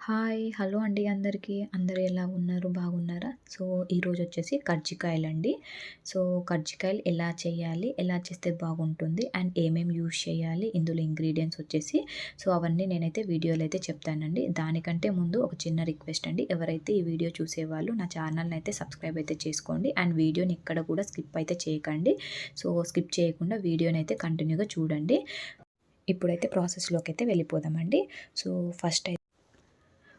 Hi! Hello అండి అందరికీ. అందరూ ఎలా ఉన్నారు? బాగున్నారా? సో, ఈరోజొచ్చేసి కజ్జికాయలండి. సో, కజ్జికాయలు ఎలా చేయాలి? ఎలా చేస్తే బాగుంటుంది? అండ్ ఏమేమి యూజ్ చేయాలి? ఇందులో ఇంగ్రీడియెంట్స్ వచ్చేసి అవన్నీ నేనైతే వీడియోలో అయితే చెప్తానండి. దానికంటే ముందు ఒక చిన్న రిక్వెస్ట్ అండి. ఎవరైతే ఈ వీడియో చూసేవాళ్ళు నా ఛానల్‌ని అయితే సబ్స్క్రైబ్ అయితే చేసుకోండి. అండ్ వీడియోని ఎక్కడ కూడా స్కిప్ అయితే చేయకండి. స్కిప్ చేయకుండా వీడియోనైతే కంటిన్యూగా చూడండి. ఇప్పుడైతే ప్రాసెస్‌లోకైతే వెళ్ళిపోదామండి. సో, ఫస్ట్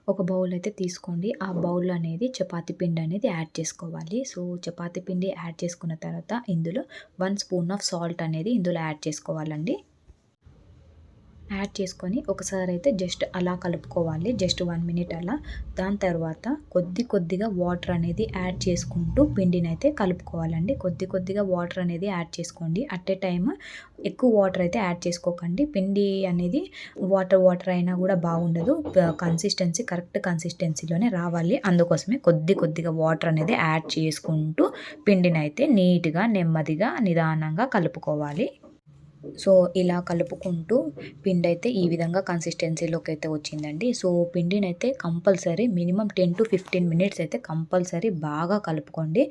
ఒక బౌల్ అయితే తీసుకోండి. ఆ బౌల్ అనేది చపాతీ పిండి అనేది యాడ్ చేసుకోవాలి. చపాతీ పిండి యాడ్ చేసుకున్న తర్వాత ఇందులో 1 స్పూన్ ఆఫ్ సాల్ట్ అనేది ఇందులో యాడ్ చేసుకోవాలండి. యాడ్ చేసుకొని ఒకసారి అయితే జస్ట్ అలా కలుపుకోవాలి. జస్ట్ 1 మినిట్ అలా. దాని తర్వాత కొద్దిగా వాటర్ అనేది యాడ్ చేసుకుంటూ పిండినైతే కలుపుకోవాలండి. కొద్దిగా వాటర్ అనేది యాడ్ చేసుకోండి. అట్ ఏ టైమ్ ఎక్కువ వాటర్ అయితే యాడ్ చేసుకోకండి. పిండి అనేది వాటర్ అయినా కూడా బాగుండదు. కరెక్ట్ కన్సిస్టెన్సీలోనే రావాలి. అందుకోసమే కొద్దిగా వాటర్ అనేది యాడ్ చేసుకుంటూ పిండినైతే నీట్‌గా, నెమ్మదిగా, నిదానంగా కలుపుకోవాలి. ఇలా కలుపుకుంటూ పిండైతే ఈ విధంగా కన్సిస్టెన్సీలోకి అయితే వచ్చిందండి. పిండినైతే కంపల్సరీ మినిమమ్ 10-15 మినిట్స్ అయితే కంపల్సరీ బాగా కలుపుకోండి.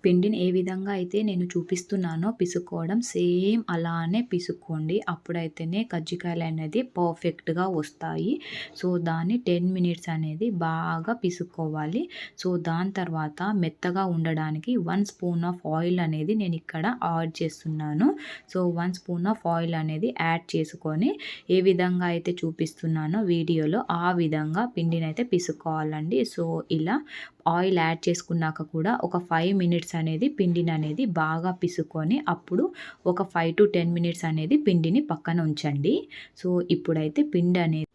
పిండిని ఏ విధంగా అయితే నేను చూపిస్తున్నానో పిసుక్కోవడం సేమ్ అలానే పిసుక్కోండి. అప్పుడైతేనే కజ్జికాయలు అనేది పర్ఫెక్ట్‌గా వస్తాయి. దాన్ని 10 మినిట్స్ అనేది బాగా పిసుక్కోవాలి. దాని తర్వాత మెత్తగా ఉండడానికి 1 స్పూన్ ఆఫ్ ఆయిల్ అనేది నేను ఇక్కడ యాడ్ చేస్తున్నాను. 1 స్పూన్ ఆఫ్ ఆయిల్ అనేది యాడ్ చేసుకొని ఏ విధంగా అయితే చూపిస్తున్నానో వీడియోలో ఆ విధంగా పిండినైతే పిసుక్కోవాలండి. ఇలా ఆయిల్ యాడ్ చేసుకున్నాక కూడా ఒక 5 మినిట్స్ అనేది పిండిని అనేది బాగా పిసుక్కొని అప్పుడు ఒక 5-10 మినిట్స్ అనేది పిండిని పక్కన ఉంచండి. ఇప్పుడైతే పిండి అనేది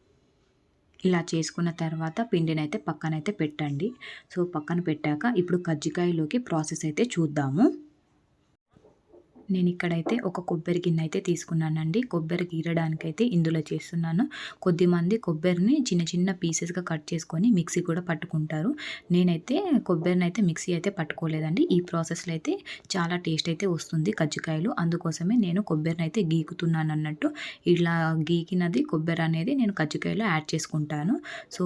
ఇలా చేసుకున్న తర్వాత పిండినైతే పక్కనైతే పెట్టండి. పక్కన పెట్టాక ఇప్పుడు కజ్జికాయలోకి ప్రాసెస్ అయితే చూద్దాము. నేను ఇక్కడైతే ఒక కొబ్బరి గిన్నె అయితే తీసుకున్నానండి. కొబ్బరి గీరడానికైతే ఇందులో చేస్తున్నాను. కొద్దిమంది కొబ్బరిని చిన్న పీసెస్‌గా కట్ చేసుకొని మిక్సీ కూడా పట్టుకుంటారు. నేనైతే కొబ్బరిని అయితే మిక్సీ అయితే పట్టుకోలేదండి. ఈ ప్రాసెస్‌లో అయితే చాలా టేస్ట్ అయితే వస్తుంది కజ్జికాయలు. అందుకోసమే నేను కొబ్బరిని అయితే గీకుతున్నాను అన్నట్టు. ఇలా గీకినది కొబ్బరి అనేది నేను కజ్జికాయలో యాడ్ చేసుకుంటాను. సో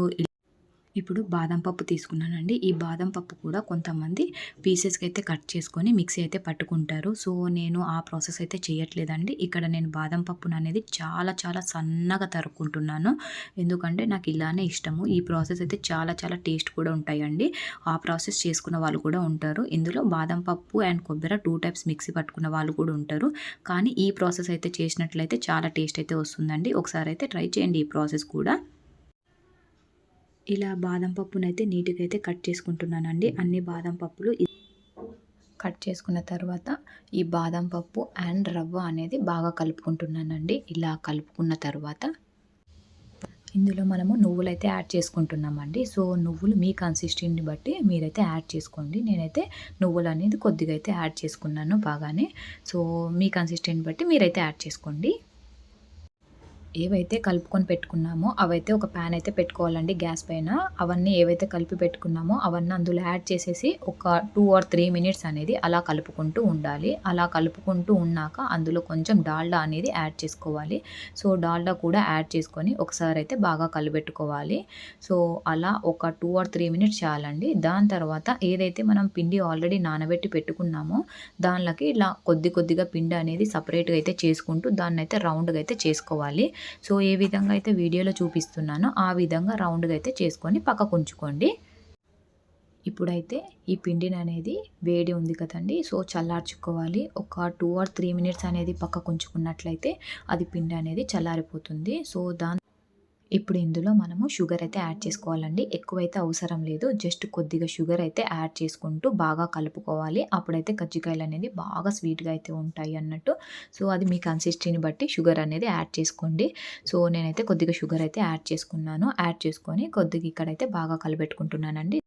ఇప్పుడు బాదం పప్పు తీసుకున్నానండి. ఈ బాదం పప్పు కూడా కొంతమంది పీసెస్‌కి అయితే కట్ చేసుకొని మిక్సీ అయితే పట్టుకుంటారు. నేను ఆ ప్రాసెస్ అయితే చేయట్లేదండి. ఇక్కడ నేను బాదం పప్పుననేది చాలా సన్నగా తరుక్కుంటున్నాను. ఎందుకంటే నాకు ఇలానే ఇష్టము. ఈ ప్రాసెస్ అయితే చాలా టేస్ట్ కూడా ఉంటాయండి. ఆ ప్రాసెస్ చేసుకున్న వాళ్ళు కూడా ఉంటారు. ఇందులో బాదం పప్పు అండ్ కొబ్బరి 2 టైప్స్ మిక్సీ పట్టుకున్న వాళ్ళు కూడా ఉంటారు. కానీ ఈ ప్రాసెస్ అయితే చేసినట్లయితే చాలా టేస్ట్ అయితే వస్తుందండి. ఒకసారి అయితే ట్రై చేయండి ఈ ప్రాసెస్ కూడా. ఇలా బాదం పప్పునైతే నీట్‌గా అయితే కట్ చేసుకుంటున్నానండి. అన్ని బాదం పప్పులు కట్ చేసుకున్న తర్వాత ఈ బాదం పప్పు అండ్ రవ్వ అనేది బాగా కలుపుకుంటున్నానండి. ఇలా కలుపుకున్న తర్వాత ఇందులో మనము నువ్వులైతే యాడ్ చేసుకుంటున్నామండి. నువ్వులు మీ కన్సిస్టెన్సీని బట్టి మీరైతే యాడ్ చేసుకోండి. నేనైతే నువ్వులనేది కొద్దిగా అయితే యాడ్ చేసుకున్నాను బాగానే. మీ కన్సిస్టెన్సీ బట్టి మీరైతే యాడ్ చేసుకోండి. ఏవైతే కలుపుకొని పెట్టుకున్నామో అవైతే ఒక ప్యాన్ అయితే పెట్టుకోవాలండి గ్యాస్ పైన. అవన్నీ ఏవైతే కలిపి పెట్టుకున్నామో అవన్నీ అందులో యాడ్ చేసేసి ఒక 2 ఆర్ 3 మినిట్స్ అనేది అలా కలుపుకుంటూ ఉండాలి. అలా కలుపుకుంటూ ఉన్నాక అందులో కొంచెం డాల్డా అనేది యాడ్ చేసుకోవాలి. డాల్డా కూడా యాడ్ చేసుకొని ఒకసారి అయితే బాగా కలిపెట్టుకోవాలి. అలా ఒక 2 ఆర్ 3 మినిట్స్ చాలండి. దాని తర్వాత ఏదైతే మనం పిండి ఆల్రెడీ నానబెట్టి పెట్టుకున్నామో దానిలోకి ఇలా కొద్దిగా పిండి అనేది సపరేట్‌గా అయితే చేసుకుంటూ దాన్నైతే రౌండ్‌గా అయితే చేసుకోవాలి. ఏ విధంగా అయితే వీడియోలో చూపిస్తున్నానో ఆ విధంగా రౌండ్‌గా అయితే చేసుకొని పక్కకుంచుకోండి. ఇప్పుడైతే ఈ పిండిని అనేది వేడి ఉంది కదండీ! చల్లార్చుకోవాలి. ఒక 2 ఆర్ 3 మినిట్స్ అనేది పక్కకుంచుకున్నట్లయితే అది పిండి అనేది చల్లారిపోతుంది. ఇప్పుడు ఇందులో మనము షుగర్ అయితే యాడ్ చేసుకోవాలండి. ఎక్కువైతే అవసరం లేదు. జస్ట్ కొద్దిగా షుగర్ అయితే యాడ్ చేసుకుంటూ బాగా కలుపుకోవాలి. అప్పుడైతే కజ్జికాయలు అనేది బాగా స్వీట్‌గా అయితే ఉంటాయి అన్నట్టు. అది మీ కన్సిస్టెన్సీని బట్టి షుగర్ అనేది యాడ్ చేసుకోండి. నేనైతే కొద్దిగా షుగర్ అయితే యాడ్ చేసుకున్నాను. యాడ్ చేసుకొని కొద్దిగా ఇక్కడైతే బాగా కలిపెట్టుకుంటున్నానండి.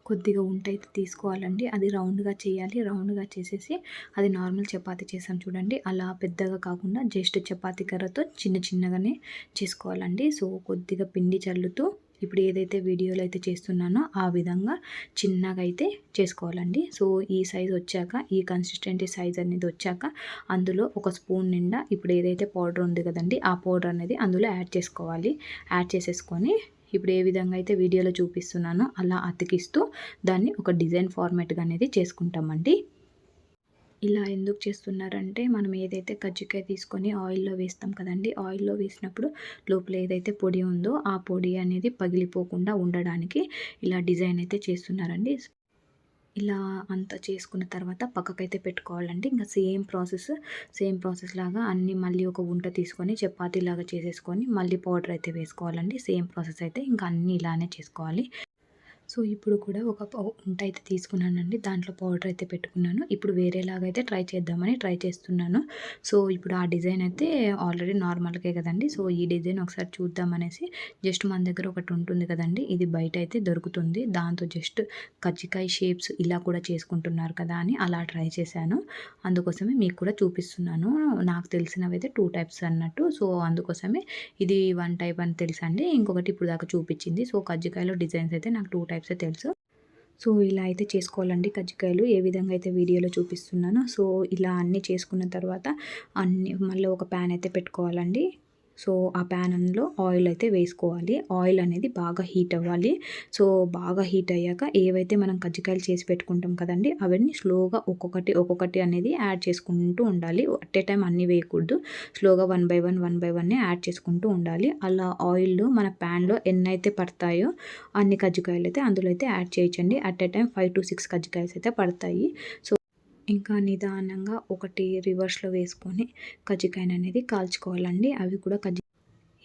కొద్దిగా ఉంటైతే తీసుకోవాలండి. అది రౌండ్‌గా చేయాలి. రౌండ్‌గా చేసేసి అది నార్మల్ చపాతీ చేసాం చూడండి అలా పెద్దగా కాకుండా జస్ట్ చపాతీ కర్రతో చిన్నగానే చేసుకోవాలండి. కొద్దిగా పిండి చల్లుతూ ఇప్పుడు ఏదైతే వీడియోలో అయితే చేస్తున్నానో ఆ విధంగా చిన్నగా అయితే చేసుకోవాలండి. ఈ సైజ్ వచ్చాక ఈ కన్సిస్టెన్సీ సైజ్ అనేది వచ్చాక అందులో ఒక స్పూన్ నిండా ఇప్పుడు ఏదైతే పౌడర్ ఉంది కదండీ ఆ పౌడర్ అనేది అందులో యాడ్ చేసుకోవాలి. యాడ్ చేసేసుకొని ఇప్పుడు ఏ విధంగా అయితే వీడియోలో చూపిస్తున్నానో అలా అతికిస్తూ దాన్ని ఒక డిజైన్ ఫార్మాట్గా అనేది చేసుకుంటామండి. ఇలా ఎందుకు చేస్తున్నారంటే మనం ఏదైతే కజ్జికాయ తీసుకొని ఆయిల్‌లో వేస్తాం కదండీ! ఆయిల్‌లో వేసినప్పుడు లోపల ఏదైతే పొడి ఉందో ఆ పొడి అనేది పగిలిపోకుండా ఉండడానికి ఇలా డిజైన్ అయితే చేస్తున్నారండి. ఇలా అంతా చేసుకున్న తర్వాత పక్కకైతే పెట్టుకోవాలండి. ఇంక సేమ్ ప్రాసెస్ లాగా అన్నీ మళ్ళీ ఒక గుంట తీసుకొని చపాతీలాగా చేసేసుకొని మళ్ళీ పౌడర్ అయితే వేసుకోవాలండి. సేమ్ ప్రాసెస్ అయితే ఇంకా అన్నీ ఇలానే చేసుకోవాలి. సో, ఇప్పుడు కూడా ఒక ఉంట అయితే తీసుకున్నానండి. దాంట్లో పౌడర్ అయితే పెట్టుకున్నాను. ఇప్పుడు వేరేలాగా అయితే ట్రై చేద్దామని ట్రై చేస్తున్నాను. సో, ఇప్పుడు ఆ డిజైన్ అయితే ఆల్రెడీ నార్మల్‌గే కదండీ! సో, ఈ డిజైన్ ఒకసారి చూద్దామనేసి జస్ట్ మన దగ్గర ఒకటి ఉంటుంది కదండీ! ఇది బయట అయితే దొరుకుతుంది. దాంతో జస్ట్ కజ్జికాయ షేప్స్ ఇలా కూడా చేసుకుంటున్నారు కదా అని అలా ట్రై చేశాను. అందుకోసమే మీకు కూడా చూపిస్తున్నాను. నాకు తెలిసినవైతే 2 టైప్స్ అన్నట్టు. సో, అందుకోసమే ఇది వన్ టైప్ అని తెలుసండి. ఇంకొకటి ఇప్పుడు దాకా చూపించింది. సో, కజ్జికాయలో డిజైన్స్ అయితే నాకు 2 టైప్సే తెలుసు. సో, ఇలా అయితే చేసుకోవాలండి కజ్జికాయలు. ఏ విధంగా అయితే వీడియోలో చూపిస్తున్నానో. సో, ఇలా అన్నీ చేసుకున్న తర్వాత మళ్ళీ ఒక ప్యాన్ అయితే పెట్టుకోవాలండి. సో, ఆ ప్యాన్‌లో ఆయిల్ అయితే వేసుకోవాలి. ఆయిల్ అనేది బాగా హీట్ అవ్వాలి. సో, బాగా హీట్ అయ్యాక ఏవైతే మనం కజ్జికాయలు చేసి పెట్టుకుంటాం కదండీ! అవన్నీ స్లోగా ఒక్కొక్కటి అనేది యాడ్ చేసుకుంటూ ఉండాలి. అట్ ఏ టైమ్ అన్నీ వేయకూడదు. స్లోగా వన్ బై వన్ యాడ్ చేసుకుంటూ ఉండాలి. అలా ఆయిల్‌లో మన ప్యాన్‌లో ఎన్నైతే పడతాయో అన్ని కజ్జికాయలు అయితే అందులో అయితే యాడ్ చేయొచ్చండి. అట్ ఏ టైమ్ 5-6 కజ్జికాయలు అయితే పడతాయి. సో, ఇంకా నిదానంగా ఒకటి రివర్స్‌లో వేసుకొని కజ్జికాయననేది కాల్చుకోవాలండి. అవి కూడా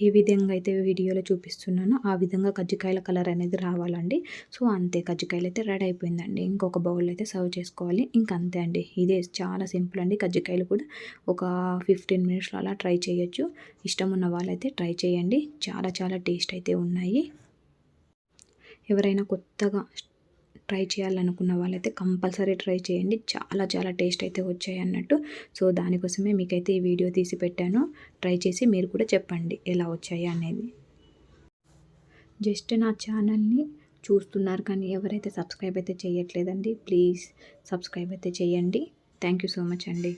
ఏ విధంగా అయితే వీడియోలో చూపిస్తున్నానో ఆ విధంగా కజ్జికాయల కలర్ అనేది రావాలండి. సో, అంతే కజ్జికాయలయితే రెడీ అయిపోయిందండి. ఇంకొక బౌల్ అయితే సర్వ్ చేసుకోవాలి. ఇంక అంతే అండి. ఇదే చాలా సింపుల్ అండి. కజ్జికాయలు కూడా ఒక 15 మినిట్స్‌లో అలా ట్రై చేయొచ్చు. ఇష్టం ఉన్న వాళ్ళైతే ట్రై చేయండి. చాలా చాలా టేస్ట్ అయితే ఉన్నాయి. ఎవరైనా కొత్తగా ట్రై చేయాలనుకున్న వాళ్ళైతే కంపల్సరీ ట్రై చేయండి. చాలా చాలా టేస్ట్ అయితే వచ్చాయన్నట్టు. సో, దానికోసమే మీకైతే ఈ వీడియో తీసి పెట్టాను. ట్రై చేసి మీరు కూడా చెప్పండి ఎలా వచ్చాయి అనేది. జస్ట్ నా ఛానల్‌ని చూస్తున్నారు కానీ ఎవరైతే సబ్స్క్రైబ్ అయితే చేయట్లేదండి. ప్లీజ్ సబ్స్క్రైబ్ అయితే చేయండి. థ్యాంక్ యూ సో మచ్ అండి.